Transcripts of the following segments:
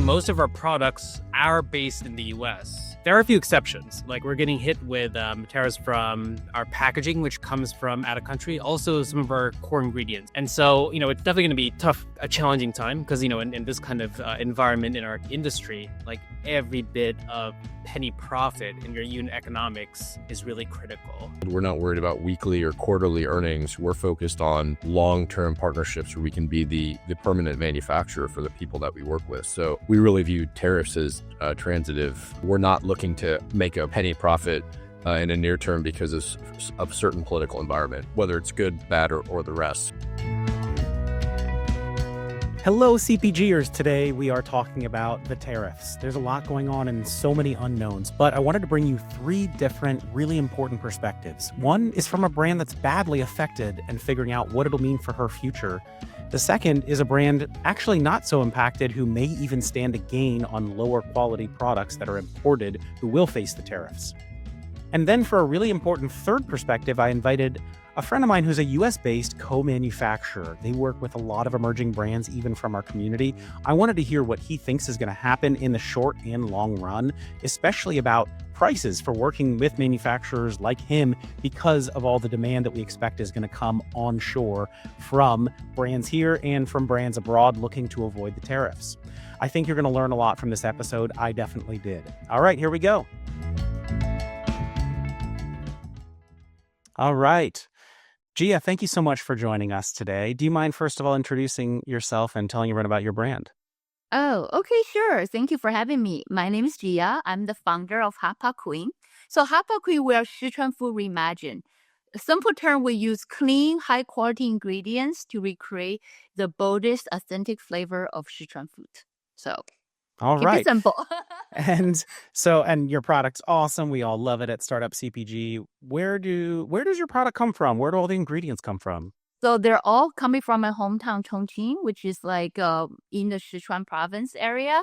most of our products are based in the US. There are a few exceptions, like we're getting hit with tariffs from our packaging, which comes from out of country, also some of our core ingredients. And so, it's definitely going to be tough, a challenging time, because, in this kind of environment in our industry, like every bit of penny profit in your unit economics is really critical. We're not worried about weekly or quarterly earnings. We're focused on long-term partnerships where we can be the permanent manufacturer for the people that we work with. So we really view tariffs as transitive. We're not looking to make a penny profit in a near term because of certain political environment, whether it's good, bad, or the rest. Hello, CPGers. Today we are talking about the tariffs. There's a lot going on and so many unknowns, but I wanted to bring you three different, really important perspectives. One is from a brand that's badly affected and figuring out what it'll mean for her future. The second is a brand actually not so impacted who may even stand to gain on lower quality products that are imported who will face the tariffs. And then for a really important third perspective, I invited a friend of mine who's a US-based co-manufacturer. They work with a lot of emerging brands, even from our community. I wanted to hear what he thinks is going to happen in the short and long run, especially about prices for working with manufacturers like him because of all the demand that we expect is going to come onshore from brands here and from brands abroad looking to avoid the tariffs. I think you're going to learn a lot from this episode. I definitely did. All right, here we go. All right. Jia, thank you so much for joining us today. Do you mind, first of all, introducing yourself and telling everyone about your brand? Oh, okay, sure. Thank you for having me. My name is Jia. I'm the founder of Hotpot Queen. So Hotpot Queen, we are Sichuan food reimagined. A simple term, we use clean, high-quality ingredients to recreate the boldest, authentic flavor of Sichuan food. So all keep right. it simple. And your product's awesome. We all love it at Startup CPG. Where does your product come from? Where do all the ingredients come from? So they're all coming from my hometown, Chongqing, which is like in the Sichuan province area.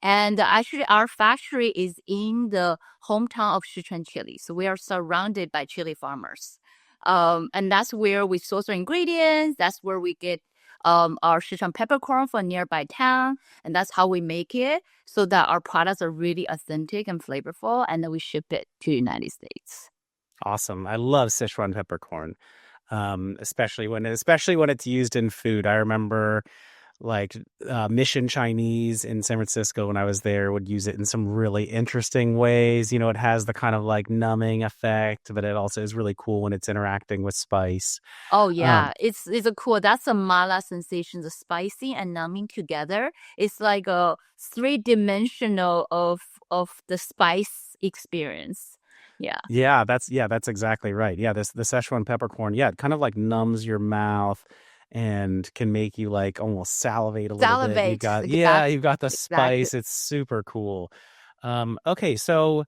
And actually, our factory is in the hometown of Sichuan chili. So we are surrounded by chili farmers. And that's where we source our ingredients. That's where we get our Sichuan peppercorn from a nearby town. And that's how we make it so that our products are really authentic and flavorful. And then we ship it to the United States. Awesome. I love Sichuan peppercorn. Especially when it's used in food. I remember Mission Chinese in San Francisco when I was there would use it in some really interesting ways. It has the kind of like numbing effect, but it also is really cool when it's interacting with spice. Oh yeah, it's a cool. That's a mala sensation, the spicy and numbing together. It's like a 3-dimensional of the spice experience. Yeah, that's exactly right. Yeah, the Szechuan peppercorn, it kind of like numbs your mouth and can make you like almost salivate a little bit. You've got the spice. It's super cool. Okay, so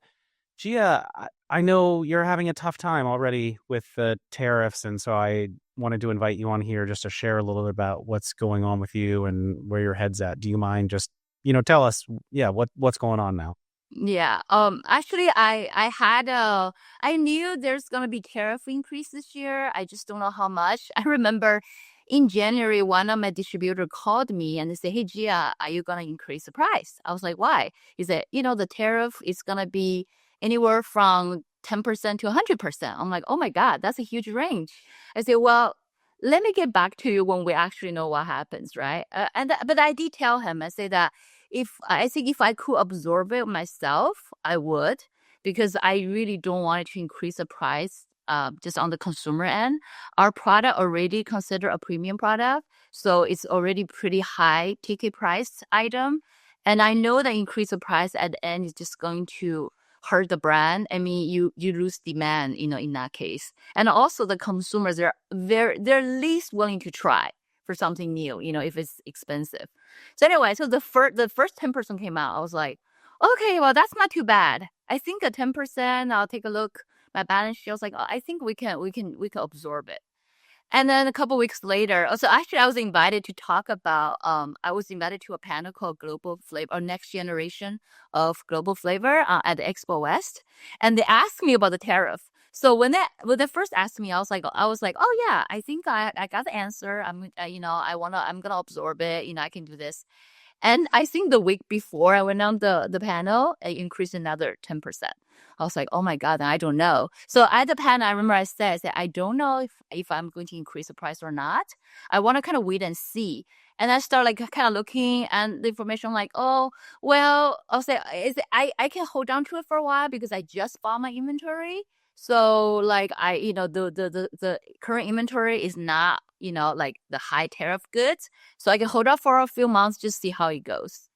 Jia, I know you're having a tough time already with the tariffs, and so I wanted to invite you on here just to share a little bit about what's going on with you and where your head's at. Do you mind just, tell us, what's going on now? Yeah. Actually, I knew there's gonna be tariff increase this year. I just don't know how much. I remember in January, one of my distributor called me and they said, "Hey, Jia, are you gonna increase the price?" I was like, "Why?" He said, "The tariff is gonna be anywhere from 10% to 100%." I'm like, "Oh my God, that's a huge range." I said, "Well, let me get back to you when we actually know what happens, right?" But I did tell him, I say that if I could absorb it myself, I would, because I really don't want it to increase the price just on the consumer end. Our product already considered a premium product, so it's already pretty high ticket price item. And I know that increase the price at the end is just going to hurt the brand. I mean, you lose demand, in that case. And also the consumers, they're least willing to try for something new, if it's expensive. So anyway, so the first 10% came out. I was like, okay, well, that's not too bad. I think a 10%, I'll take a look. My balance sheet, I was like, oh, I think we can absorb it. And then a couple weeks later, so actually I was invited to talk about, I was invited to a panel called Global Flavor, or Next Generation of Global Flavor at the Expo West. And they asked me about the tariff. So when they first asked me, I was like, oh yeah, I think I got the answer. I'm gonna absorb it. I can do this. And I think the week before I went on the panel, it increased another 10%. I was like, oh my God, I don't know. So at the panel, I remember I said, I don't know if I'm going to increase the price or not. I want to kind of wait and see. And I start like kind of looking at the information like, oh, well, I'll say I can hold on to it for a while because I just bought my inventory. So like the current inventory is not, like the high tariff goods. So I can hold off for a few months, just see how it goes.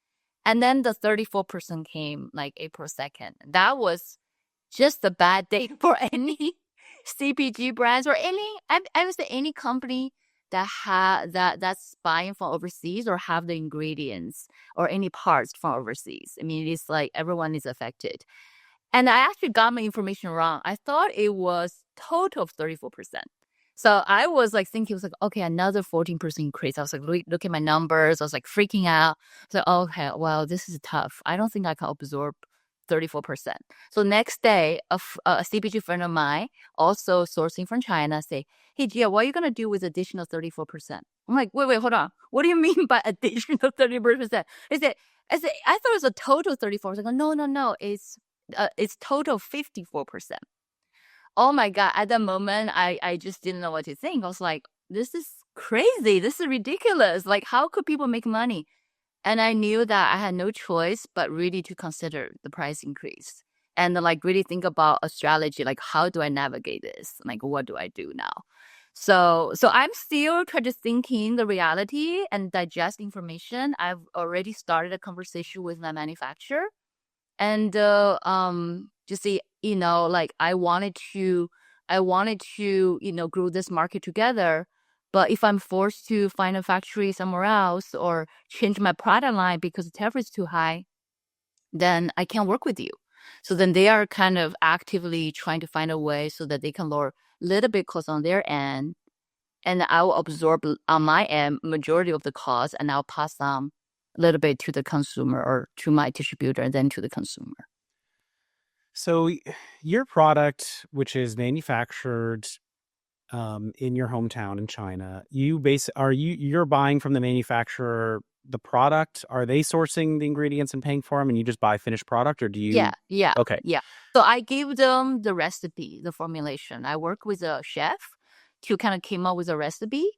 And then the 34% came like April 2nd. That was just a bad day for any CPG brands or I would say any company that's buying from overseas or have the ingredients or any parts from overseas. I mean, it's like everyone is affected. And I actually got my information wrong. I thought it was total of 34%. So I was like thinking, it was like, okay, another 14% increase. I was like, look at my numbers. I was like freaking out. So, okay, well, this is tough. I don't think I can absorb 34%. So next day, a CPG friend of mine, also sourcing from China, say, hey, Jia, what are you going to do with additional 34%? I'm like, wait, hold on. What do you mean by additional 34%? I said, I thought it was a total 34%. I was like, no, it's total 54%. Oh my God. At that moment, I just didn't know what to think. I was like, this is crazy. This is ridiculous. Like, how could people make money? And I knew that I had no choice but really to consider the price increase and like really think about a strategy. Like, how do I navigate this? Like, what do I do now? So I'm still trying to thinking the reality and digest information. I've already started a conversation with my manufacturer. And just say, like I wanted to grow this market together. But if I'm forced to find a factory somewhere else or change my product line because the tariff is too high, then I can't work with you. So then they are kind of actively trying to find a way so that they can lower a little bit cost on their end. And I will absorb on my end majority of the cost, and I'll pass on a little bit to the consumer or to my distributor and then to the consumer. So your product, which is manufactured in your hometown in China, you're buying from the manufacturer the product? Are they sourcing the ingredients and paying for them, and you just buy finished product, or do you? Yeah. Okay. Yeah. So I give them the recipe, the formulation. I work with a chef to kind of came up with a recipe.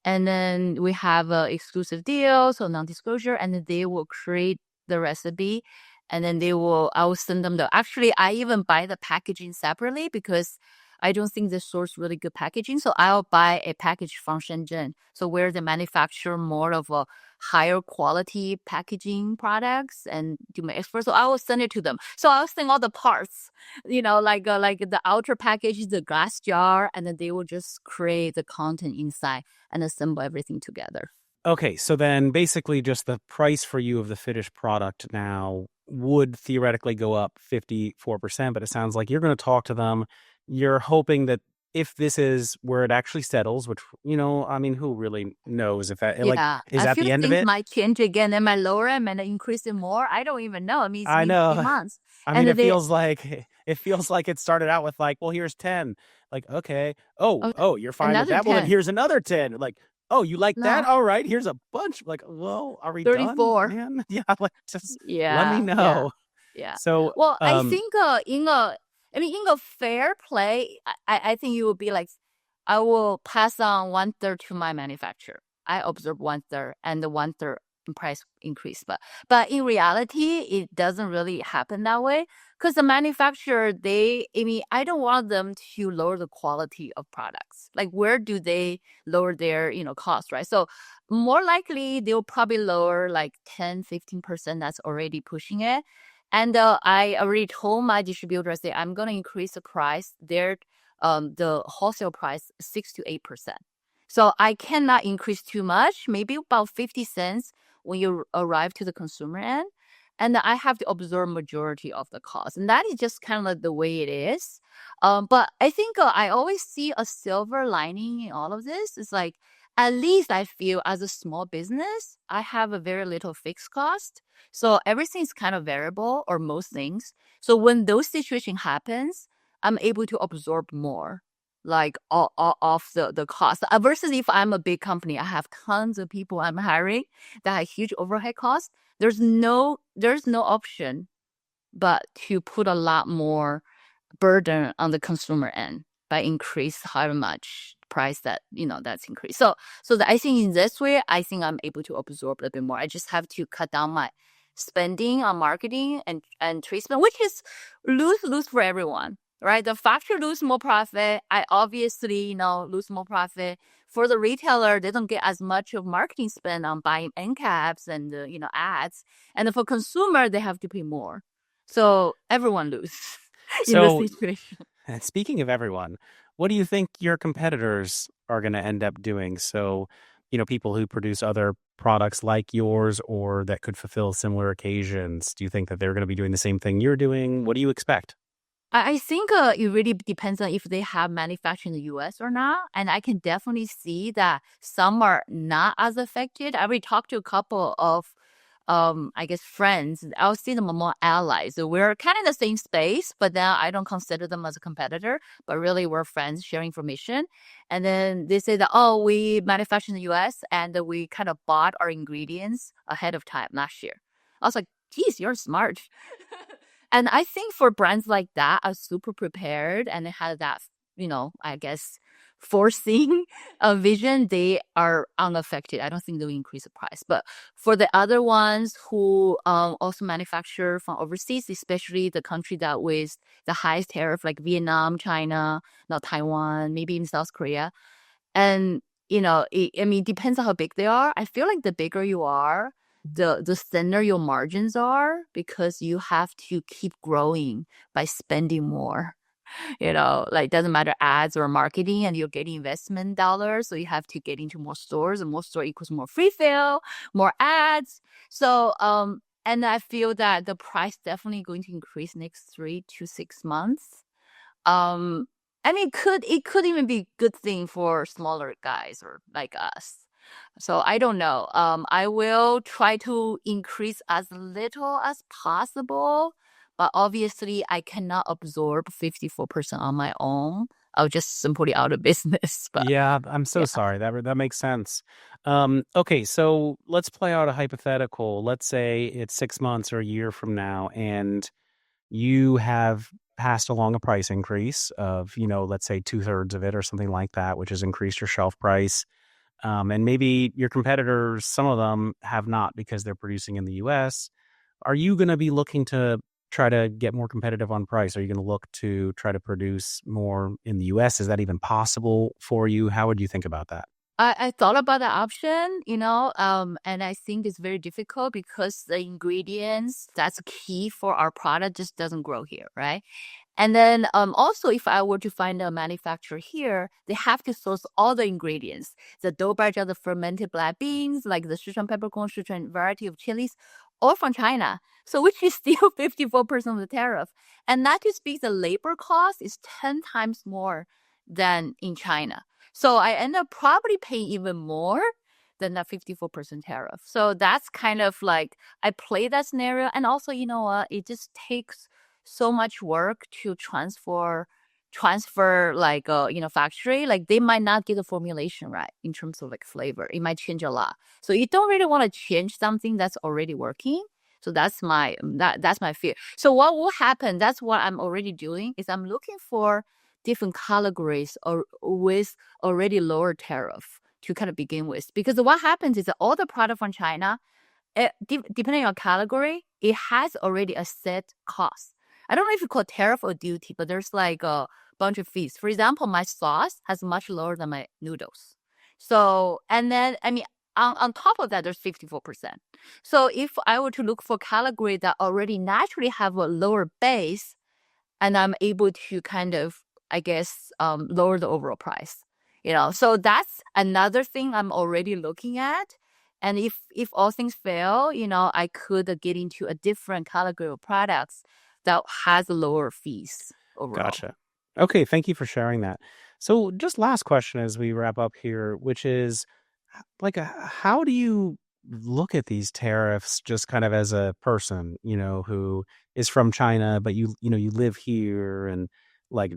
And then we have an exclusive deal, so non-disclosure, and then they will create the recipe. And then I will send them actually, I even buy the packaging separately because I don't think they source really good packaging. So I'll buy a package from Shenzhen. So where they manufacture more of a higher quality packaging products and do my export. So I will send it to them. So I'll send all the parts, like the outer package, the glass jar, and then they will just create the content inside and assemble everything together. Okay, so then basically just the price for you of the finished product now would theoretically go up 54%, but it sounds like you're going to talk to them. You're hoping that if this is where it actually settles, which, I mean, who really knows if that, is that the end of it? I feel things might change again. Am I lower? Am I increasing more? I don't even know. I mean, it's I been know. 3 months. I mean, it feels like it started out with like, well, here's 10. Like, okay. Oh, you're fine with that. 10. Well, then here's another 10. Like, oh, you like that? All right. Here's a bunch. Like, well, are we 34. done, man? Yeah. Like, just let me know. Yeah. So, well, I think in a fair play, I think you will be like, I will pass on 1/3 to my manufacturer. I observe 1/3 and the 1/3 price increase. But in reality, it doesn't really happen that way because the manufacturer, I don't want them to lower the quality of products. Like, where do they lower their, cost, right? So more likely they'll probably lower like 10-15%. That's already pushing it. And I already told my distributor, say, I'm going to increase the price there, the wholesale price 6 to 8%. So I cannot increase too much, maybe about 50 cents when you arrive to the consumer end. And I have to absorb majority of the cost. And that is just kind of like the way it is. But I think I always see a silver lining in all of this. It's like, at least I feel as a small business, I have a very little fixed cost. So everything is kind of variable, or most things. So when those situation happens, I'm able to absorb more. like all off the cost. Versus if I'm a big company, I have tons of people I'm hiring that have huge overhead costs. There's no option but to put a lot more burden on the consumer end by increase however much price that's increased. So I think in this way, I think I'm able to absorb a bit more. I just have to cut down my spending on marketing and treatment, which is lose for everyone, right? The factory lose more profit. I obviously, lose more profit. For the retailer, they don't get as much of marketing spend on buying end caps and ads. And for consumer, they have to pay more. So everyone lose in this So, situation. speaking of everyone, what do you think your competitors are going to end up doing? So, people who produce other products like yours or that could fulfill similar occasions, do you think that they're going to be doing the same thing you're doing? What do you expect? I think it really depends on if they have manufacturing in the US or not. And I can definitely see that some are not as affected. I already talked to a couple of, I guess, friends. I'll see them more allies. So we're kind of in the same space, but then I don't consider them as a competitor, but really we're friends sharing information. And then they say that, oh, we manufacture in the US and we kind of bought our ingredients ahead of time last year. I was like, geez, you're smart. And I think for brands like that are super prepared and they have that, I guess, foreseeing a vision, they are unaffected. I don't think they'll increase the price. But for the other ones who also manufacture from overseas, especially the country that with the highest tariff, like Vietnam, China, not Taiwan, maybe even South Korea, and it depends on how big they are. I feel like the bigger you are, the thinner your margins are because you have to keep growing by spending more. Like doesn't matter ads or marketing, and you're getting investment dollars, so you have to get into more stores, and more store equals more free fill, more ads. So and I feel that the price definitely going to increase next 3 to 6 months. um it could even be good thing for smaller guys or like us. So I don't know. I will try to increase as little as possible, but obviously I cannot absorb 54% on my own. I'll just simply out of business. But Yeah, I'm so yeah. sorry. That makes sense. Okay, so let's play out a hypothetical. Let's say it's 6 months or a year from now, and you have passed along a price increase of, let's say 2/3 of it or something like that, which has increased your shelf price. And maybe your competitors, some of them have not because they're producing in the US. Are you going to be looking to try to get more competitive on price? Are you going to look to try to produce more in the US? Is that even possible for you? How would you think about that? I thought about the option, and I think it's very difficult because the ingredients that's key for our product just doesn't grow here, right? And then also, if I were to find a manufacturer here, they have to source all the ingredients. The doubai the fermented black beans, like the Sichuan peppercorn, Sichuan variety of chilies, all from China. So which is still 54% of the tariff. And not to speak, the labor cost is 10 times more than in China. So I end up probably paying even more than that 54% tariff. So that's kind of like I play that scenario. And also, you know what? It just takes so much work to transfer like factory. Like they might not get the formulation right in terms of like flavor. It might change a lot. So you don't really want to change something that's already working. So that's my fear. So what will happen? That's what I'm already doing is I'm looking for different categories or with already lower tariff to kind of begin with. Because what happens is that all the product from China, depending on category, it has already a set cost. I don't know if you call it tariff or duty, but there's like a bunch of fees. For example, my sauce has much lower than my noodles. So, and then, on top of that, there's 54%. So if I were to look for category that already naturally have a lower base, and I'm able to kind of, I guess, lower the overall price. So that's another thing I'm already looking at. And if all things fail, I could get into a different category of products that has lower fees overall. Gotcha. Okay, thank you for sharing that. So, just last question as we wrap up here, which is how do you look at these tariffs just kind of as a person, who is from China, but you live here and like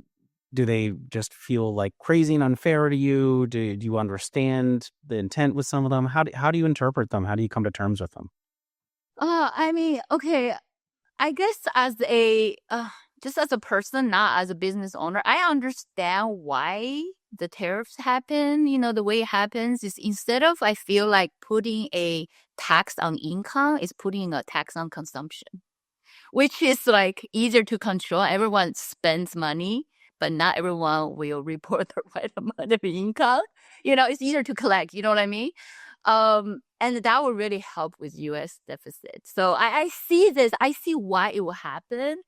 Do they just feel like crazy and unfair to you? Do you understand the intent with some of them? How do you interpret them? How do you come to terms with them? I mean, okay, I guess as a just as a person, not as a business owner, I understand why the tariffs happen. The way it happens is instead of I feel like putting a tax on income, is putting a tax on consumption, which is like easier to control. Everyone spends money, but not everyone will report the right amount of income. It's easier to collect. You know what I mean? And that will really help with U.S. deficit. So I see this. I see why it will happen,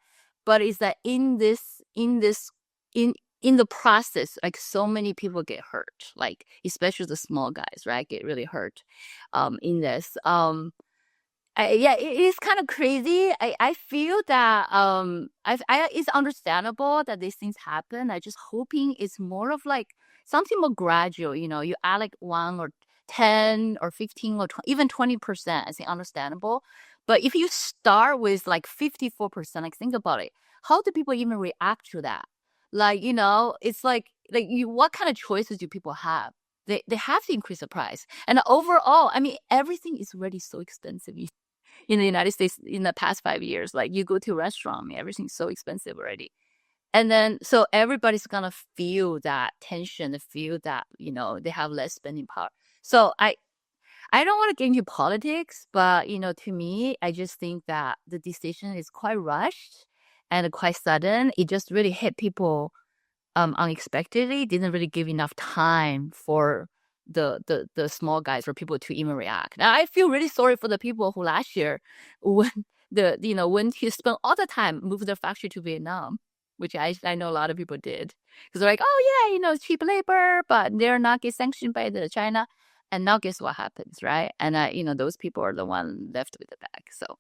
but it's that in the process, like so many people get hurt, like especially the small guys, right, get really hurt, in this. Yeah, it is kind of crazy. I feel that it's understandable that these things happen. I just hoping it's more of like something more gradual. You add like 1 or 10 or 15 or even 20%. I think understandable. But if you start with like 54%, like think about it. How do people even react to that? Like it's like what kind of choices do people have? They have to increase the price. And overall, I mean, everything is already so expensive in the United States in the past 5 years. Like you go to a restaurant, I mean, everything's so expensive already. And then, so everybody's gonna feel that tension, feel that, they have less spending power. So I don't want to get into politics, but, to me, I just think that the decision is quite rushed and quite sudden. It just really hit people unexpectedly, didn't really give enough time for the small guys, for people to even react. Now I feel really sorry for the people who last year when when he spent all the time moved the factory to Vietnam, which I know a lot of people did, because they're like, oh yeah, cheap labor, but they're not get sanctioned by the China. And now guess what happens, right? And those people are the one left with the bag. So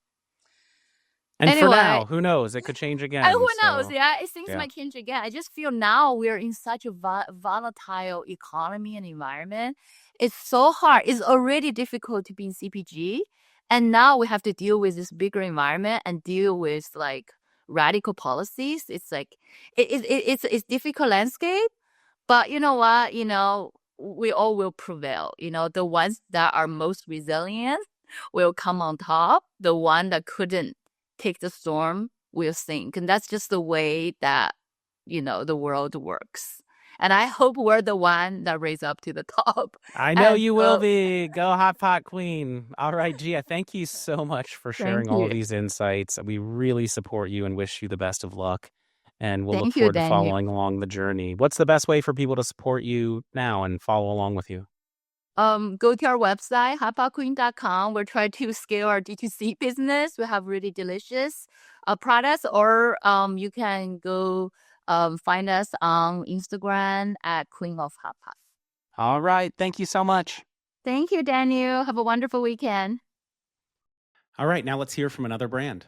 And for anyway, now, who knows? It could change again. who knows? So, Yeah, things yeah. might change again. I just feel now we're in such a volatile economy and environment. It's so hard. It's already difficult to be in CPG, and now we have to deal with this bigger environment and deal with like radical policies. It's like it's difficult landscape, but you know what? We all will prevail. The ones that are most resilient will come on top. The one that couldn't take the storm will sink. And that's just the way that, the world works. And I hope we're the one that raise up to the top. I know And you will be. Go Hotpot Queen. All right, Jia, thank you so much for sharing thank all you. of these insights. We really support you and wish you the best of luck. And we'll look Thank you, forward to Daniel. following along the journey. What's the best way for people to support you now and follow along with you? Go to our website, hotpotqueen.com. We're trying to scale our D2C business. We have really delicious products, or you can go find us on Instagram at Queen of Hotpot. All right. Thank you so much. Thank you, Daniel. Have a wonderful weekend. All right. Now let's hear from another brand.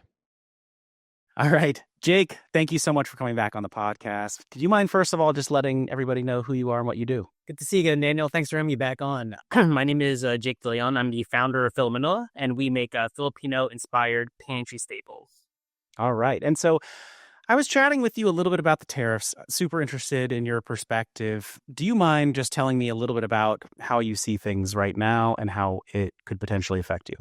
All right. Jake, thank you so much for coming back on the podcast. Did you mind, first of all, just letting everybody know who you are and what you do? Good to see you again, Daniel. Thanks for having me back on. My name is Jake Deleon. I'm the founder of Fila Manila, and we make Filipino-inspired pantry staples. All right. And so I was chatting with you a little bit about the tariffs. Super interested in your perspective. Do you mind just telling me a little bit about how you see things right now and how it could potentially affect you?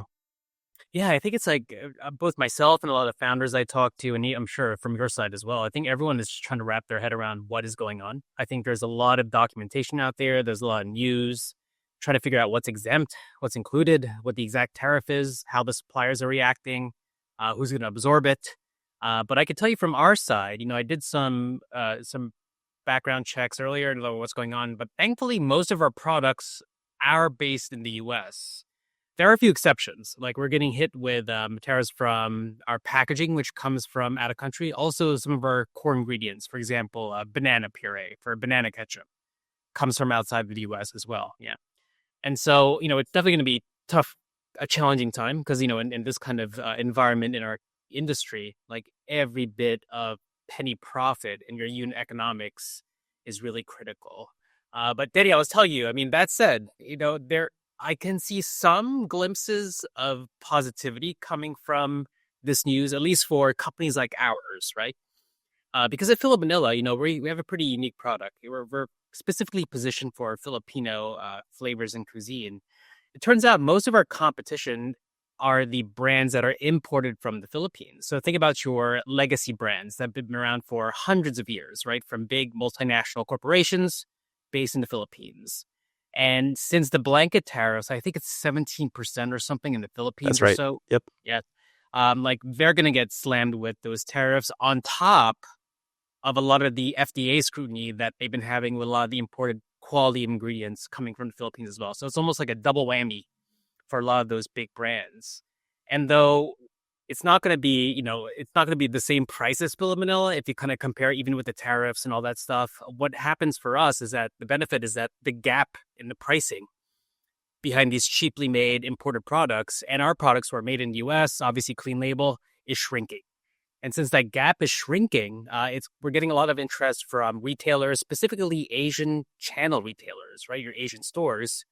Yeah, I think it's like both myself and a lot of founders I talk to, and I'm sure from your side as well, I think everyone is just trying to wrap their head around what is going on. I think there's a lot of documentation out there. There's a lot of news, trying to figure out what's exempt, what's included, what the exact tariff is, how the suppliers are reacting, who's going to absorb it. But I could tell you from our side, I did some background checks earlier to know what's going on. But thankfully, most of our products are based in the U.S. There are a few exceptions, like we're getting hit with tariffs from our packaging, which comes from out of country. Also, some of our core ingredients, for example, banana puree for banana ketchup, comes from outside of the U.S. as well. Yeah. And so, it's definitely going to be tough, a challenging time because, in this kind of environment in our industry, like every bit of penny profit in your unit economics is really critical. But Daddy, I was telling you, I mean, that said, I can see some glimpses of positivity coming from this news, at least for companies like ours, right? Because at Fila Manila, we have a pretty unique product. We're specifically positioned for Filipino flavors and cuisine. It turns out most of our competition are the brands that are imported from the Philippines. So think about your legacy brands that have been around for hundreds of years, right? From big multinational corporations based in the Philippines. And since the blanket tariffs, I think it's 17% or something in the Philippines That's right. or so. Yep. Yeah. Like they're going to get slammed with those tariffs on top of a lot of the FDA scrutiny that they've been having with a lot of the imported quality ingredients coming from the Philippines as well. So it's almost like a double whammy for a lot of those big brands. And though it's not going to be, it's not going to be the same price as Fila Manila if you kind of compare even with the tariffs and all that stuff. What happens for us is that the benefit is that the gap in the pricing behind these cheaply made imported products and our products who are made in the US, obviously clean label, is shrinking. And since that gap is shrinking, we're getting a lot of interest from retailers, specifically Asian channel retailers, right? Your Asian stores.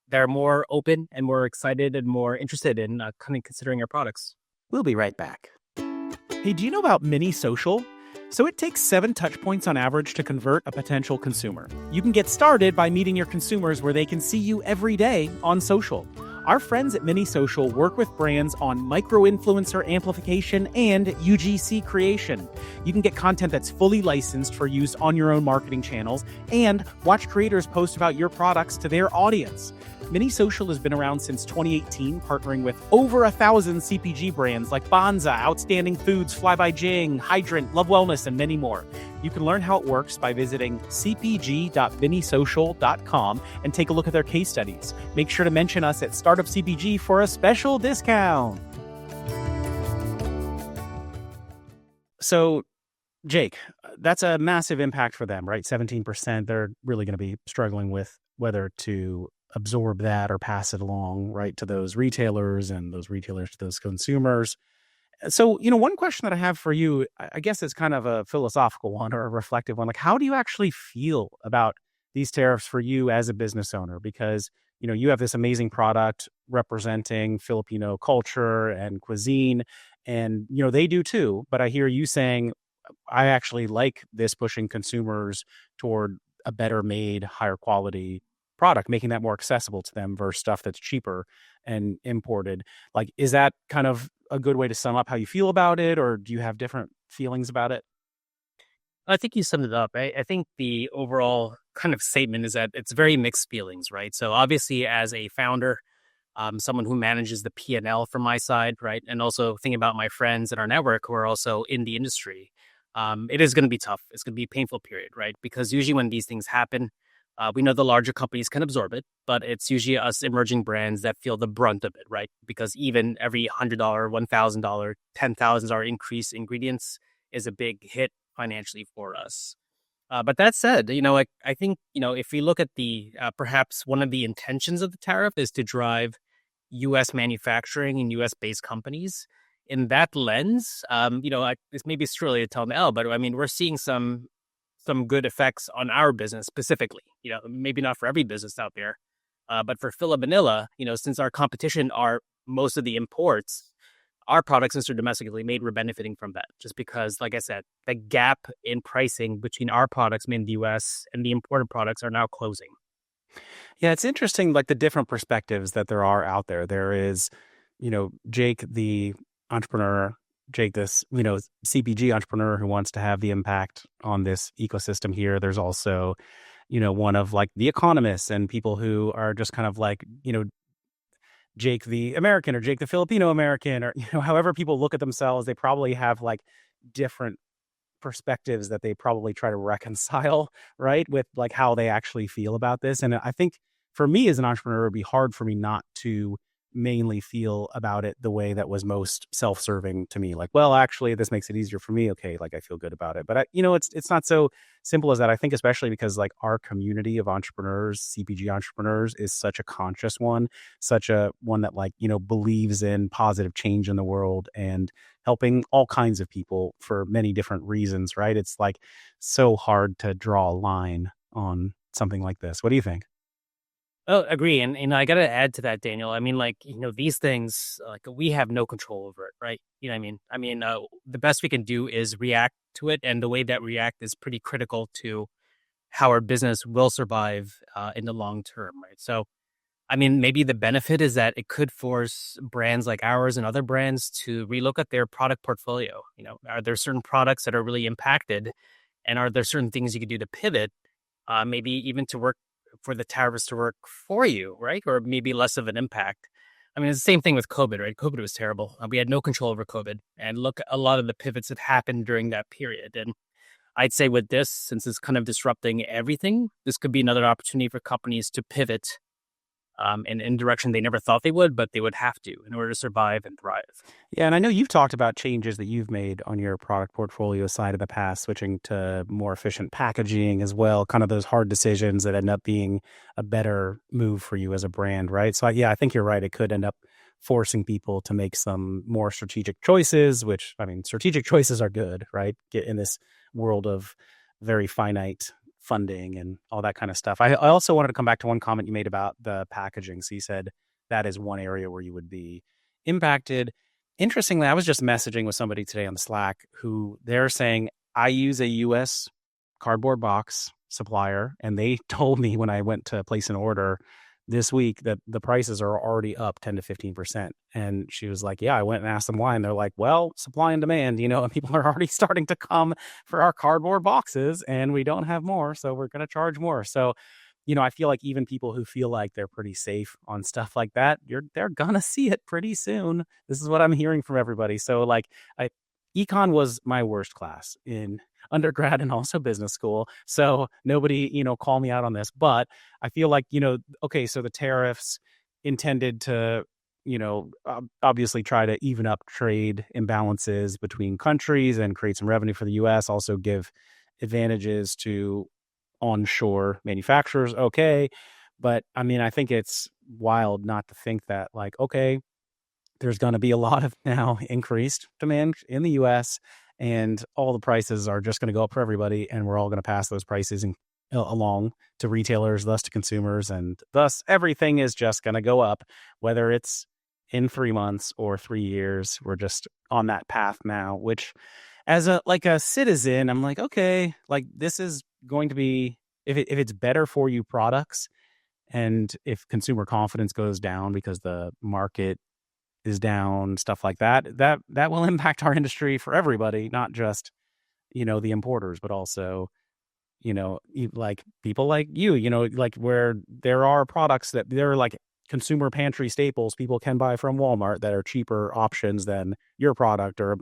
They're more open and more excited and more interested in kind of considering our products. We'll be right back. Hey, do you know about Mini Social? So it takes 7 touch points on average to convert a potential consumer. You can get started by meeting your consumers where they can see you every day on social. Our friends at Mini Social work with brands on micro-influencer amplification and UGC creation. You can get content that's fully licensed for use on your own marketing channels and watch creators post about your products to their audience. Mini Social has been around since 2018, partnering with over 1,000 CPG brands like Banza, Outstanding Foods, Fly by Jing, Hydrant, Love Wellness, and many more. You can learn how it works by visiting cpg.minisocial.com and take a look at their case studies. Make sure to mention us at Startup CPG for a special discount. So, Jake, that's a massive impact for them, right? 17%. They're really going to be struggling with whether to absorb that or pass it along, right, to those retailers and those retailers to those consumers. So, one question that I have for you, I guess it's kind of a philosophical one or a reflective one. Like, how do you actually feel about these tariffs for you as a business owner? Because, you have this amazing product representing Filipino culture and cuisine, and, they do too. But I hear you saying, I actually like this pushing consumers toward a better made, higher quality product, making that more accessible to them versus stuff that's cheaper and imported. Like, is that kind of a good way to sum up how you feel about it, or do you have different feelings about it? I think you summed it up. I think the overall kind of statement is that it's very mixed feelings, right? So obviously as a founder, someone who manages the P&L from my side, right? And also thinking about my friends in our network who are also in the industry, it is going to be tough. It's going to be a painful period, right? Because usually when these things happen, we know the larger companies can absorb it, but it's usually us emerging brands that feel the brunt of it, right? Because even every $100, $1,000, $10,000 increase in ingredients is a big hit financially for us. But that said, I think, if we look at the perhaps one of the intentions of the tariff is to drive U.S. manufacturing and U.S. based companies. In that lens, maybe it's too early to tell now, but I mean, we're seeing some good effects on our business specifically, maybe not for every business out there, but for Fila Manila, since our competition are most of the imports, our products, since they're domestically made, we're benefiting from that just because, like I said, the gap in pricing between our products made in the US and the imported products are now closing. Yeah, it's interesting, like the different perspectives that there are out there. There is, Jake, the entrepreneur, Jake, this, CPG entrepreneur who wants to have the impact on this ecosystem here. There's also, one of like the economists and people who are just kind of like, Jake the American or Jake the Filipino American, or, however people look at themselves, they probably have like different perspectives that they probably try to reconcile, right, with like how they actually feel about this. And I think for me as an entrepreneur, it'd be hard for me not to mainly feel about it the way that was most self-serving to me. Like, well, actually, this makes it easier for me. Okay, like I feel good about it. But it's not so simple as that. I think especially because like our community of entrepreneurs, CPG entrepreneurs, is such a conscious one, such a one that like believes in positive change in the world and helping all kinds of people for many different reasons. Right? It's like so hard to draw a line on something like this. What do you think? Oh, agree. And I got to add to that, Daniel. I mean, like, these things, like we have no control over it, right? You know what I mean? The best we can do is react to it. And the way that we react is pretty critical to how our business will survive in the long term, right? So, I mean, maybe the benefit is that it could force brands like ours and other brands to relook at their product portfolio. Are there certain products that are really impacted, and are there certain things you could do to pivot, maybe even to work for the tariffs to work for you, right? Or maybe less of an impact. I mean, it's the same thing with COVID, right? COVID was terrible. We had no control over COVID, and look, a lot of the pivots that happened during that period. And I'd say with this, since it's kind of disrupting everything, this could be another opportunity for companies to pivot in a direction they never thought they would, but they would have to in order to survive and thrive. Yeah, and I know you've talked about changes that you've made on your product portfolio side of the past, switching to more efficient packaging as well, kind of those hard decisions that end up being a better move for you as a brand, right? So yeah, I think you're right. It could end up forcing people to make some more strategic choices, which, I mean, strategic choices are good, right? Get in this world of very finite funding and all that kind of stuff. I also wanted to come back to one comment you made about the packaging. So you said that is one area where you would be impacted. Interestingly, I was just messaging with somebody today on Slack who they're saying, I use a US cardboard box supplier, and they told me when I went to place an order this week that the prices are already up 10 to 15%. And she was like, yeah, I went and asked them why. And they're like, well, supply and demand, and people are already starting to come for our cardboard boxes and we don't have more. So we're going to charge more. So, I feel like even people who feel like they're pretty safe on stuff like that, they're going to see it pretty soon. This is what I'm hearing from everybody. So econ was my worst class in undergrad and also business school. So nobody, call me out on this, but I feel like, okay, so the tariffs intended to, obviously try to even up trade imbalances between countries and create some revenue for the US, also give advantages to onshore manufacturers. Okay. But I mean, I think it's wild not to think that okay, there's going to be a lot of now increased demand in the US, and all the prices are just going to go up for everybody. And we're all going to pass those prices along to retailers, thus to consumers. And thus everything is just going to go up, whether it's in 3 months or 3 years. We're just on that path now, which as a citizen, I'm like, okay, this is going to be, if it's better for you products, and if consumer confidence goes down because the market is down, stuff like that will impact our industry for everybody, not just, the importers, but also, people like you, where there are products that they're like consumer pantry staples people can buy from Walmart that are cheaper options than your product or,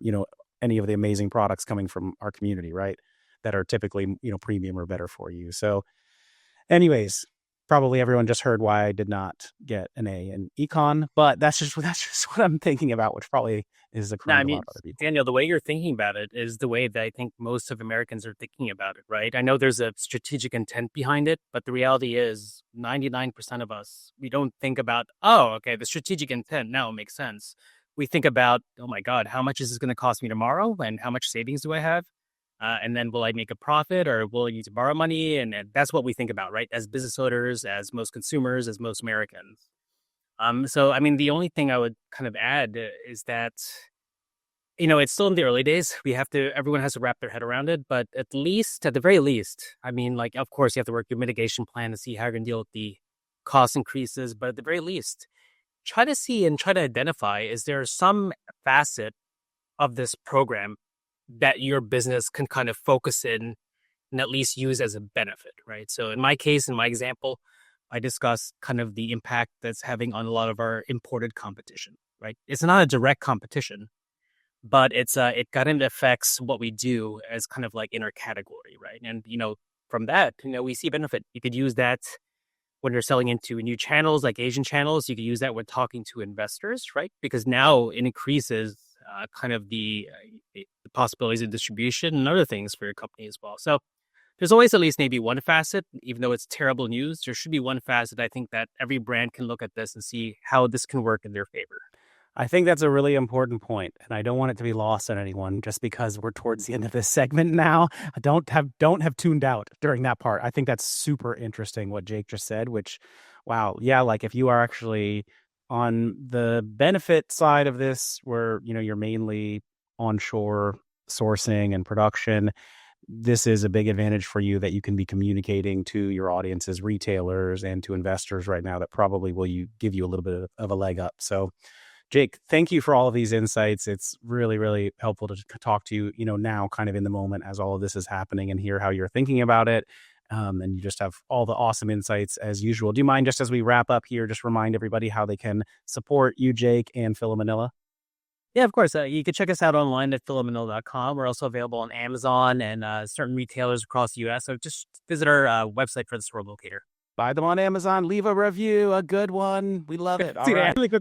any of the amazing products coming from our community, right? That are typically, premium or better for you. So anyways, probably everyone just heard why I did not get an A in econ, but that's just what I'm thinking about, which probably is occurring to a lot of other people. Daniel, the way you're thinking about it is the way that I think most of Americans are thinking about it, right? I know there's a strategic intent behind it, but the reality is 99% of us, we don't think about, oh, okay, the strategic intent now makes sense. We think about, oh my God, how much is this going to cost me tomorrow? And how much savings do I have? And then will I make a profit, or will I need to borrow money? And that's what we think about, right? As business owners, as most consumers, as most Americans. So, I mean, the only thing I would kind of add is that, it's still in the early days. Everyone has to wrap their head around it. But at the very least, I mean, of course, you have to work your mitigation plan to see how you're going to deal with the cost increases. But at the very least, try to see and try to identify, is there some facet of this program that your business can kind of focus in and at least use as a benefit, right? So in my case, in my example, I discussed kind of the impact that's having on a lot of our imported competition, right? It's not a direct competition, but it kind of affects what we do as kind of in our category, right? And, from that, we see benefit. You could use that when you're selling into new channels like Asian channels. You could use that when talking to investors, right? Because now it increases kind of the possibilities of distribution and other things for your company as well. So there's always at least maybe one facet, even though it's terrible news, there should be one facet I think that every brand can look at this and see how this can work in their favor. I think that's a really important point, and I don't want it to be lost on anyone just because we're towards the end of this segment now. I don't have tuned out during that part. I think that's super interesting what Jake just said, which, wow, yeah, if you are actually on the benefit side of this, where, you're mainly onshore sourcing and production, this is a big advantage for you that you can be communicating to your audiences, retailers, and to investors right now that probably will give you a little bit of a leg up. So Jake, thank you for all of these insights. It's really, really helpful to talk to you, now kind of in the moment as all of this is happening and hear how you're thinking about it. And you just have all the awesome insights as usual. Do you mind, just as we wrap up here, just remind everybody how they can support you, Jake, and Fila Manila? Yeah, of course. You can check us out online at filamanila.com. We're also available on Amazon and certain retailers across the U.S. So just visit our website for the store locator. Buy them on Amazon. Leave a review, a good one. We love it. All right. Leave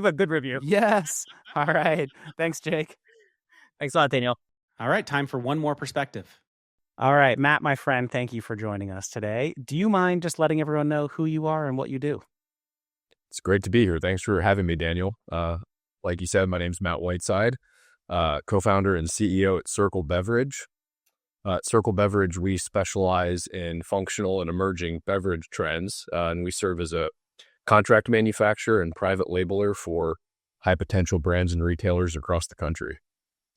a good review. Yes. All right. Thanks, Jake. Thanks a lot, Daniel. All right. Time for one more perspective. All right. Matt, my friend, thank you for joining us today. Do you mind just letting everyone know who you are and what you do? It's great to be here. Thanks for having me, Daniel. Like you said, my name's Matt Whiteside, co-founder and CEO at Circle Beverage. At Circle Beverage, we specialize in functional and emerging beverage trends, and we serve as a contract manufacturer and private labeler for high potential brands and retailers across the country.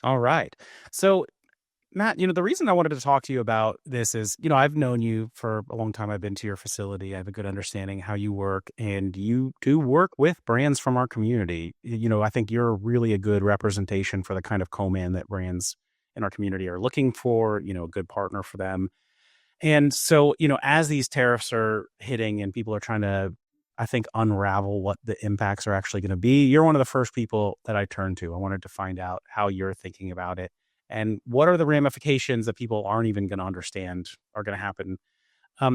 All right. So, Matt, the reason I wanted to talk to you about this is, I've known you for a long time. I've been to your facility. I have a good understanding how you work, and you do work with brands from our community. I think you're really a good representation for the kind of co-man that brands in our community are looking for, a good partner for them. And so, as these tariffs are hitting and people are trying to, I think, unravel what the impacts are actually going to be, you're one of the first people that I turn to. I wanted to find out how you're thinking about it and what are the ramifications that people aren't even going to understand are going to happen.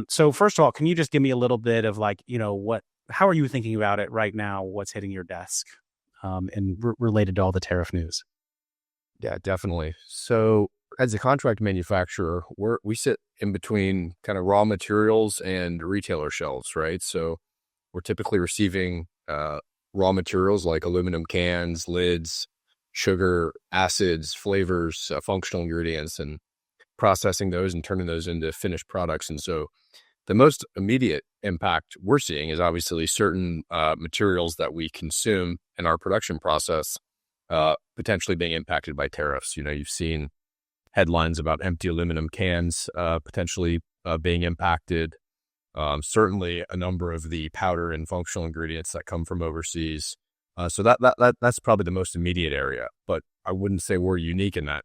So first of all, can you just give me a little bit of how are you thinking about it right now? What's hitting your desk and related to all the tariff news? Yeah, definitely. So as a contract manufacturer, we sit in between kind of raw materials and retailer shelves, right? So we're typically receiving raw materials like aluminum cans, lids, sugar, acids, flavors, functional ingredients, and processing those and turning those into finished products. And so the most immediate impact we're seeing is obviously certain materials that we consume in our production process potentially being impacted by tariffs. You've seen headlines about empty aluminum cans potentially being impacted. Certainly a number of the powder and functional ingredients that come from overseas. So that's probably the most immediate area, but I wouldn't say we're unique in that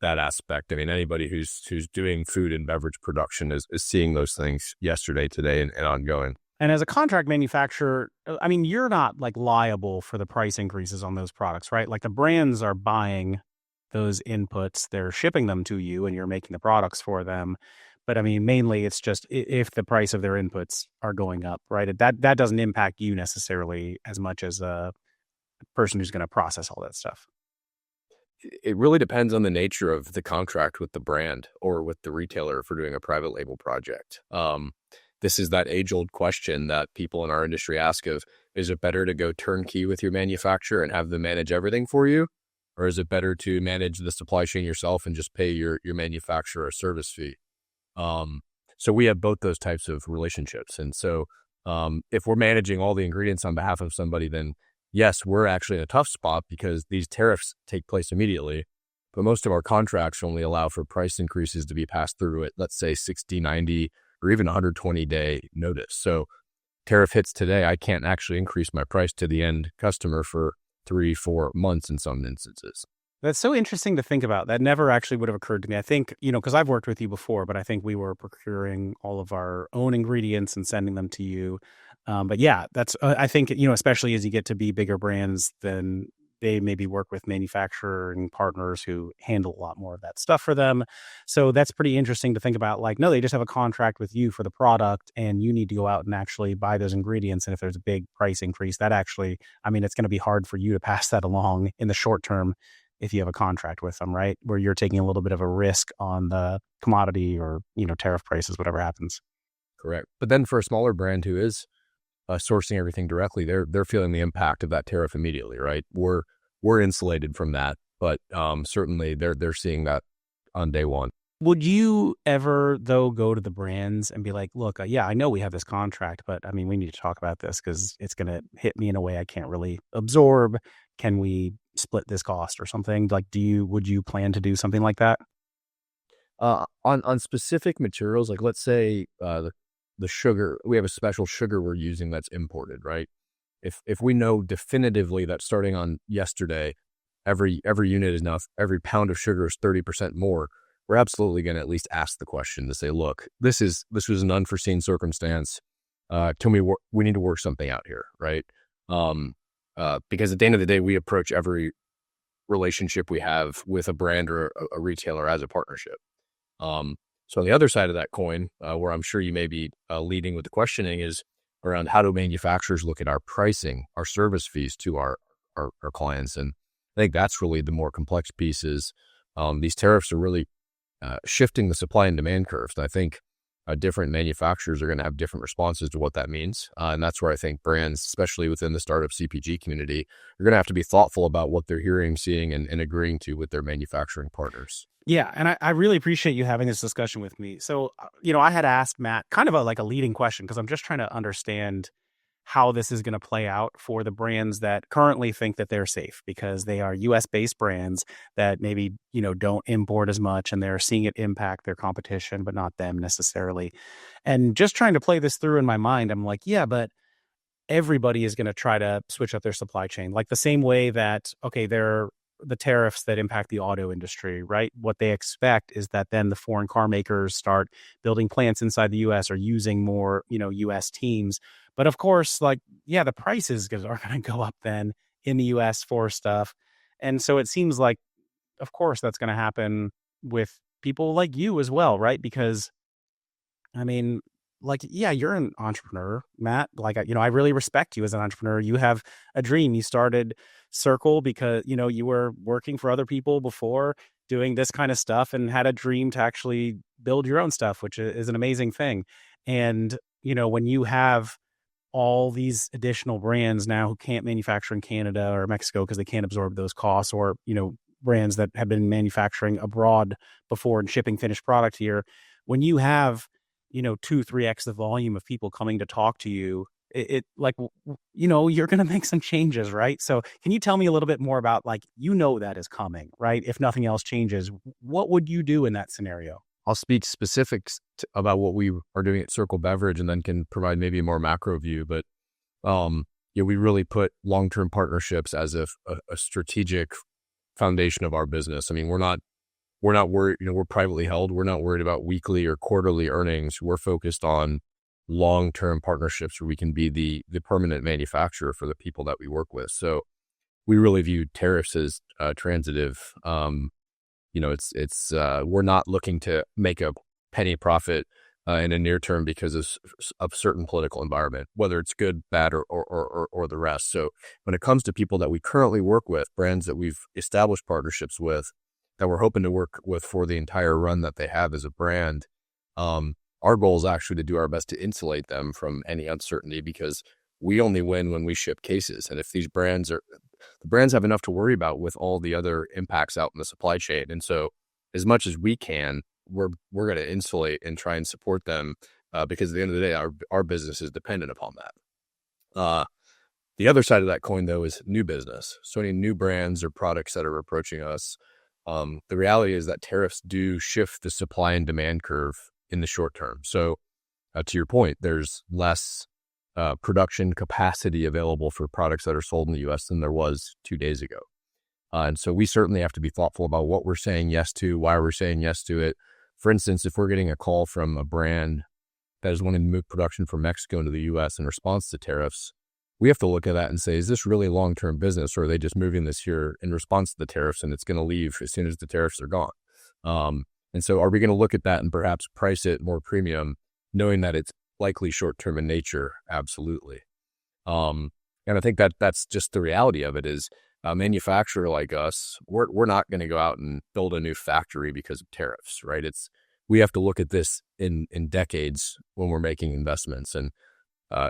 aspect. I mean, anybody who's doing food and beverage production is seeing those things yesterday, today, and ongoing. And as a contract manufacturer, I mean, you're not liable for the price increases on those products, right? Like the brands are buying those inputs, they're shipping them to you and you're making the products for them. But I mean, mainly it's just if the price of their inputs are going up, right? That doesn't impact you necessarily as much as a person who's going to process all that stuff. It really depends on the nature of the contract with the brand or with the retailer for doing a private label project. This is that age-old question that people in our industry ask of, is it better to go turnkey with your manufacturer and have them manage everything for you? Or is it better to manage the supply chain yourself and just pay your manufacturer a service fee? So we have both those types of relationships. And so if we're managing all the ingredients on behalf of somebody, then yes, we're actually in a tough spot because these tariffs take place immediately. But most of our contracts only allow for price increases to be passed through at, let's say, 60, 90, or even 120-day notice. So tariff hits today, I can't actually increase my price to the end customer for 3-4 months in some instances. That's so interesting to think about. That never actually would have occurred to me. I think, because I've worked with you before, but I think we were procuring all of our own ingredients and sending them to you. But yeah, that's, I think, especially as you get to be bigger brands, then they maybe work with manufacturing partners who handle a lot more of that stuff for them. So that's pretty interesting to think about. No, they just have a contract with you for the product and you need to go out and actually buy those ingredients. And if there's a big price increase, that actually, it's going to be hard for you to pass that along in the short term if you have a contract with them, right? Where you're taking a little bit of a risk on the commodity or, tariff prices, whatever happens. Correct. But then for a smaller brand who is sourcing everything directly, they're feeling the impact of that tariff immediately, right? We're insulated from that, but certainly they're seeing that on day one. Would you ever, though, go to the brands and be like, look, yeah, I know we have this contract, but we need to talk about this because it's going to hit me in a way I can't really absorb. Can we split this cost or something? Like, would you plan to do something like that? On specific materials, like let's say the sugar, we have a special sugar we're using that's imported, right? If we know definitively that starting on yesterday, every unit is now, every pound of sugar is 30% more, we're absolutely going to at least ask the question to say, look, this was an unforeseen circumstance. We need to work something out here, right? Because at the end of the day, we approach every relationship we have with a brand or a retailer as a partnership. So on the other side of that coin, where I'm sure you may be leading with the questioning, is around how do manufacturers look at our pricing, our service fees to our clients. And I think that's really the more complex piece is these tariffs are really shifting the supply and demand curves. And I think different manufacturers are going to have different responses to what that means. And that's where I think brands, especially within the startup CPG community, are going to have to be thoughtful about what they're hearing, seeing, and agreeing to with their manufacturing partners. Yeah, and I really appreciate you having this discussion with me. So, I had asked Matt kind of a leading question because I'm just trying to understand how this is going to play out for the brands that currently think that they're safe because they are US-based brands that maybe, don't import as much and they're seeing it impact their competition, but not them necessarily. And just trying to play this through in my mind, I'm like, yeah, but everybody is going to try to switch up their supply chain. Like the same way that, okay, they're the tariffs that impact the auto industry, right? What they expect is that then the foreign car makers start building plants inside the US or using more, US teams. But of course, the prices are going to go up then in the US for stuff. And so it seems like, of course, that's going to happen with people like you as well, right? Because, you're an entrepreneur, Matt. I really respect you as an entrepreneur. You have a dream. You started Circle because, you were working for other people before doing this kind of stuff and had a dream to actually build your own stuff, which is an amazing thing. And, when you have all these additional brands now who can't manufacture in Canada or Mexico because they can't absorb those costs, or, brands that have been manufacturing abroad before and shipping finished product here, when you have 2-3x the volume of people coming to talk to you, you're going to make some changes, right? So can you tell me a little bit more about that is coming, right? If nothing else changes, what would you do in that scenario? I'll speak specifics about what we are doing at Circle Beverage and then can provide maybe a more macro view. But we really put long-term partnerships as a strategic foundation of our business. I mean, we're not worried, we're privately held. We're not worried about weekly or quarterly earnings. We're focused on long-term partnerships where we can be the permanent manufacturer for the people that we work with. So we really view tariffs as transitive. We're not looking to make a penny profit in a near term because of certain political environment, whether it's good, bad, or the rest. So when it comes to people that we currently work with, brands that we've established partnerships with, that we're hoping to work with for the entire run that they have as a brand, our goal is actually to do our best to insulate them from any uncertainty because we only win when we ship cases. And if the brands have enough to worry about with all the other impacts out in the supply chain. And so as much as we can, we're going to insulate and try and support them because at the end of the day, our business is dependent upon that. The other side of that coin, though, is new business. So any new brands or products that are approaching us, the reality is that tariffs do shift the supply and demand curve in the short term. So to your point, there's less production capacity available for products that are sold in the U.S. than there was 2 days ago. And so we certainly have to be thoughtful about what we're saying yes to, why we're saying yes to it. For instance, if we're getting a call from a brand that is wanting to move production from Mexico into the U.S. in response to tariffs, we have to look at that and say, is this really long-term business, or are they just moving this here in response to the tariffs and it's going to leave as soon as the tariffs are gone? And so are we going to look at that and perhaps price it more premium, knowing that it's likely short-term in nature? Absolutely. And I think that's just the reality of it is a manufacturer like us, we're not going to go out and build a new factory because of tariffs, right? We have to look at this in decades when we're making investments, and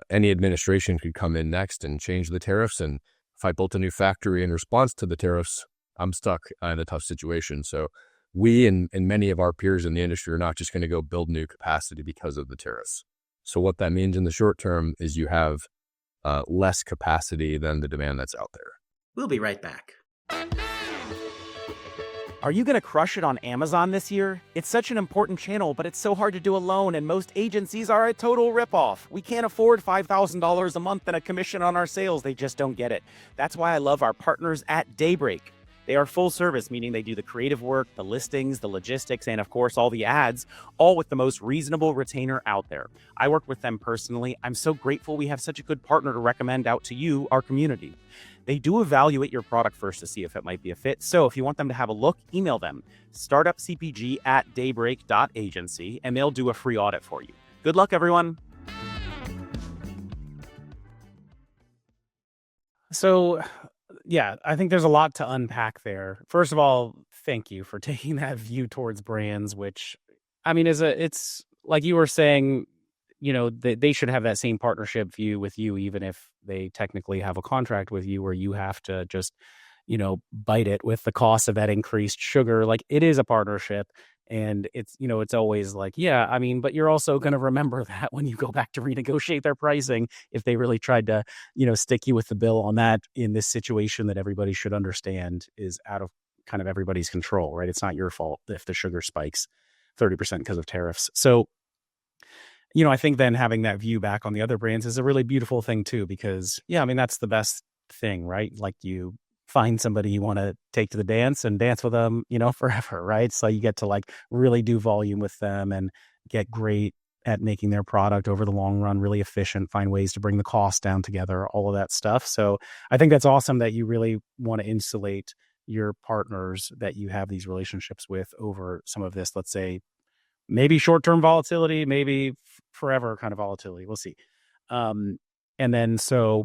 any administration could come in next and change the tariffs. And if I built a new factory in response to the tariffs, I'm stuck in a tough situation. So we and many of our peers in the industry are not just going to go build new capacity because of the tariffs. So what that means in the short term is you have less capacity than the demand that's out there. We'll be right back. Are you going to crush it on Amazon this year? It's such an important channel, but it's so hard to do alone, and most agencies are a total ripoff. We can't afford $5,000 a month and a commission on our sales. They just don't get it. That's why I love our partners at Daybreak. They are full service, meaning they do the creative work, the listings, the logistics, and of course, all the ads, all with the most reasonable retainer out there. I work with them personally. I'm so grateful we have such a good partner to recommend out to you, our community. They do evaluate your product first to see if it might be a fit. So if you want them to have a look, email them, startupcpg@daybreak.agency, and they'll do a free audit for you. Good luck, everyone. So, yeah, I think there's a lot to unpack there. First of all, thank you for taking that view towards brands, which, I mean, it's like you were saying, they should have that same partnership view with you, even if they technically have a contract with you where you have to just, bite it with the cost of that increased sugar. Like, it is a partnership. And it's always like, yeah, I mean, but you're also going to remember that when you go back to renegotiate their pricing, if they really tried to, stick you with the bill on that in this situation that everybody should understand is out of kind of everybody's control, right? It's not your fault if the sugar spikes 30% because of tariffs. So, I think then having that view back on the other brands is a really beautiful thing too, because yeah, I mean, that's the best thing, right? Like, you find somebody you want to take to the dance and dance with them, forever, right? So you get to like really do volume with them and get great at making their product over the long run, really efficient, find ways to bring the cost down together, all of that stuff. So I think that's awesome that you really want to insulate your partners that you have these relationships with over some of this, let's say, maybe short-term volatility, maybe forever kind of volatility. We'll see. And then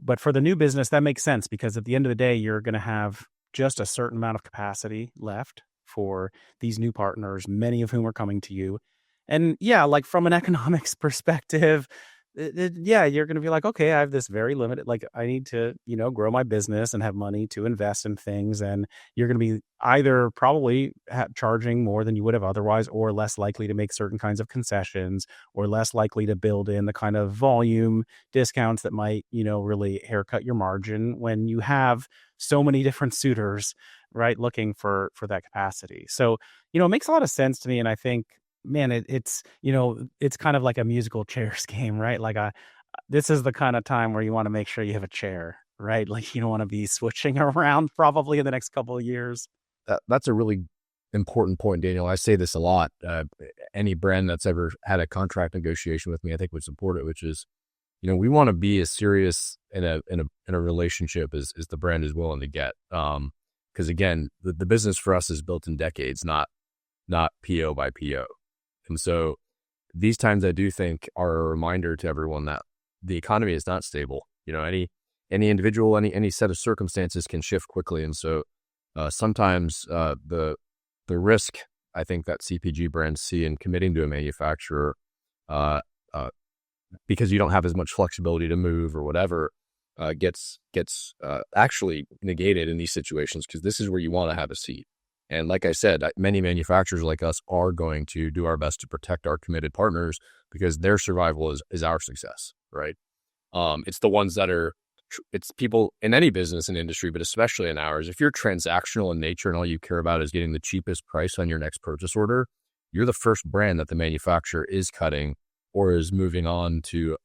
but for the new business, that makes sense because at the end of the day, you're going to have just a certain amount of capacity left for these new partners, many of whom are coming to you. And yeah, like from an economics perspective, yeah, you're going to be like, okay, I have this very limited, like I need to, grow my business and have money to invest in things. And you're going to be either probably charging more than you would have otherwise, or less likely to make certain kinds of concessions, or less likely to build in the kind of volume discounts that might, really haircut your margin when you have so many different suitors, right, looking for that capacity. So, it makes a lot of sense to me. And I think, man, it's kind of like a musical chairs game, right? Like this is the kind of time where you want to make sure you have a chair, right? Like you don't want to be switching around probably in the next couple of years. That's a really important point, Daniel. I say this a lot. Any brand that's ever had a contract negotiation with me, I think would support it, which is, we want to be as serious in a relationship as the brand is willing to get. Because again, the business for us is built in decades, not PO by PO. And so these times I do think are a reminder to everyone that the economy is not stable. Any individual, any set of circumstances can shift quickly. And so sometimes the risk I think that CPG brands see in committing to a manufacturer because you don't have as much flexibility to move or whatever gets actually negated in these situations, because this is where you want to have a seat. And like I said, many manufacturers like us are going to do our best to protect our committed partners because their survival is our success, right? It's the ones that it's people in any business and industry, but especially in ours. If you're transactional in nature and all you care about is getting the cheapest price on your next purchase order, you're the first brand that the manufacturer is cutting or is moving on to,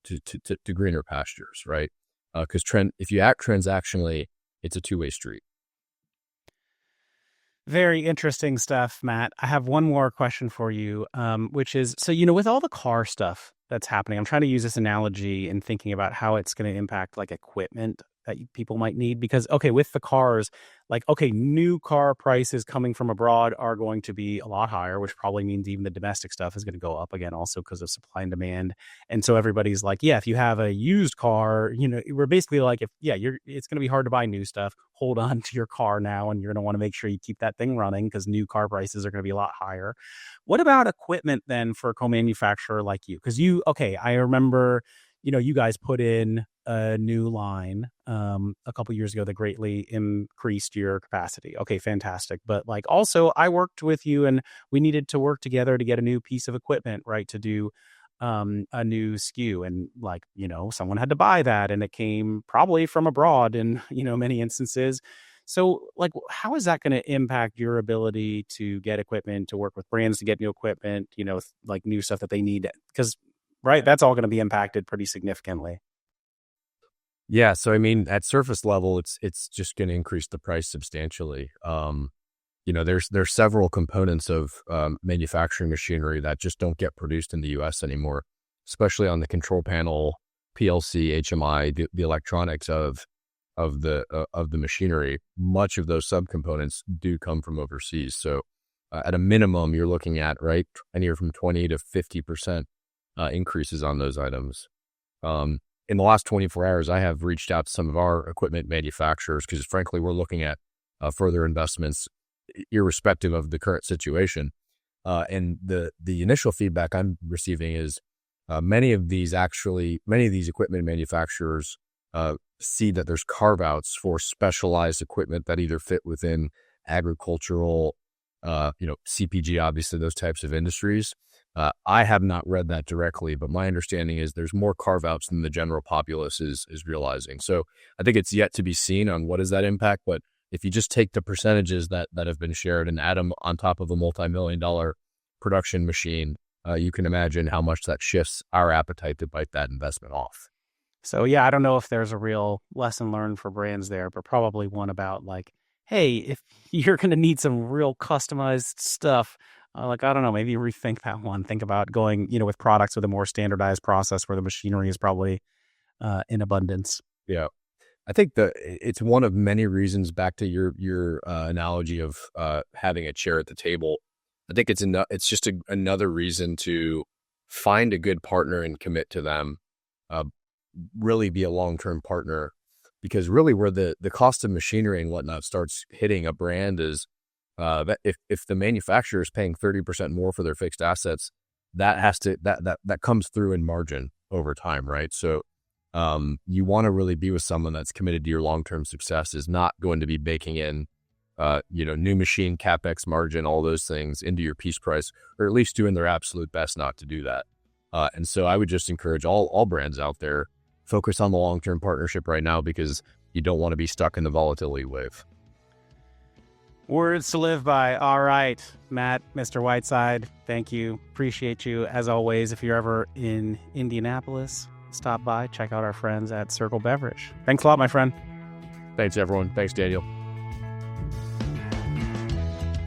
to greener pastures, right? Because if you act transactionally, it's a two-way street. Very interesting stuff, Matt. I have one more question for you, which is, so, with all the car stuff that's happening, I'm trying to use this analogy in thinking about how it's going to impact like equipment that people might need. Because, okay, with the cars, like, okay, new car prices coming from abroad are going to be a lot higher, which probably means even the domestic stuff is going to go up again also because of supply and demand. And so everybody's like, yeah, if you have a used car, we're basically like, it's going to be hard to buy new stuff. Hold on to your car now, and you're going to want to make sure you keep that thing running because new car prices are going to be a lot higher. What about equipment then for a co-manufacturer like you? Because I remember, you guys put in a new line a couple years ago that greatly increased your capacity. Okay, fantastic. But like also I worked with you and we needed to work together to get a new piece of equipment, right, to do a new SKU. And like, someone had to buy that and it came probably from abroad in, many instances. So, like, how is that going to impact your ability to get equipment, to work with brands, to get new equipment, like new stuff that they need? Because, right, that's all going to be impacted pretty significantly. Yeah, so I mean, at surface level, it's just going to increase the price substantially. There's several components of manufacturing machinery that just don't get produced in the U.S. anymore, especially on the control panel, PLC, HMI, the electronics of the machinery. Much of those subcomponents do come from overseas. So at a minimum, you're looking at anywhere from 20 to 50% increases on those items. In the last 24 hours, I have reached out to some of our equipment manufacturers because, frankly, we're looking at further investments, irrespective of the current situation. And the initial feedback I'm receiving is many of these equipment manufacturers see that there's carve-outs for specialized equipment that either fit within agricultural, CPG, obviously those types of industries. I have not read that directly, but my understanding is there's more carve-outs than the general populace is realizing. So I think it's yet to be seen on what is that impact. But if you just take the percentages that have been shared and add them on top of a multi-million-dollar production machine, you can imagine how much that shifts our appetite to bite that investment off. So, yeah, I don't know if there's a real lesson learned for brands there, but probably one about like, hey, if you're going to need some real customized stuff, I don't know, maybe rethink that one. Think about going, with products with a more standardized process where the machinery is probably in abundance. Yeah. I think it's one of many reasons, back to your analogy of having a chair at the table. I think it's just another reason to find a good partner and commit to them, really be a long-term partner, because really where the cost of machinery and whatnot starts hitting a brand is that if the manufacturer is paying 30% more for their fixed assets, that comes through in margin over time, right? So you want to really be with someone that's committed to your long-term success, is not going to be baking in new machine CapEx margin, all those things into your piece price, or at least doing their absolute best not to do that. And so I would just encourage all brands out there, focus on the long-term partnership right now, because you don't want to be stuck in the volatility wave. Words to live by. All right, Matt, Mr. Whiteside, thank you. Appreciate you as always. If you're ever in Indianapolis, stop by, check out our friends at Circle Beverage. Thanks a lot, my friend. Thanks, everyone. Thanks, Daniel.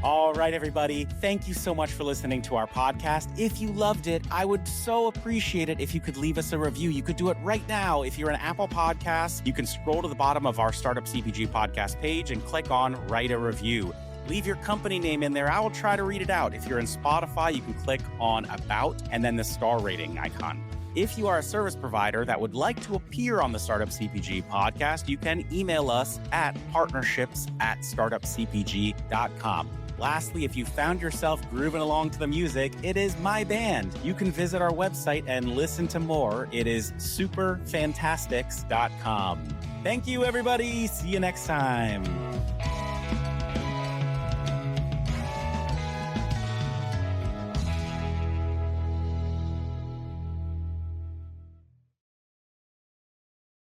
All right, everybody. Thank you so much for listening to our podcast. If you loved it, I would so appreciate it if you could leave us a review. You could do it right now. If you're an Apple Podcast, you can scroll to the bottom of our Startup CPG podcast page and click on Write a Review. Leave your company name in there. I will try to read it out. If you're in Spotify, you can click on About and then the star rating icon. If you are a service provider that would like to appear on the Startup CPG podcast, you can email us at partnerships@startupcpg.com. Lastly, if you found yourself grooving along to the music, it is my band. You can visit our website and listen to more. It is superfantastics.com. Thank you, everybody. See you next time.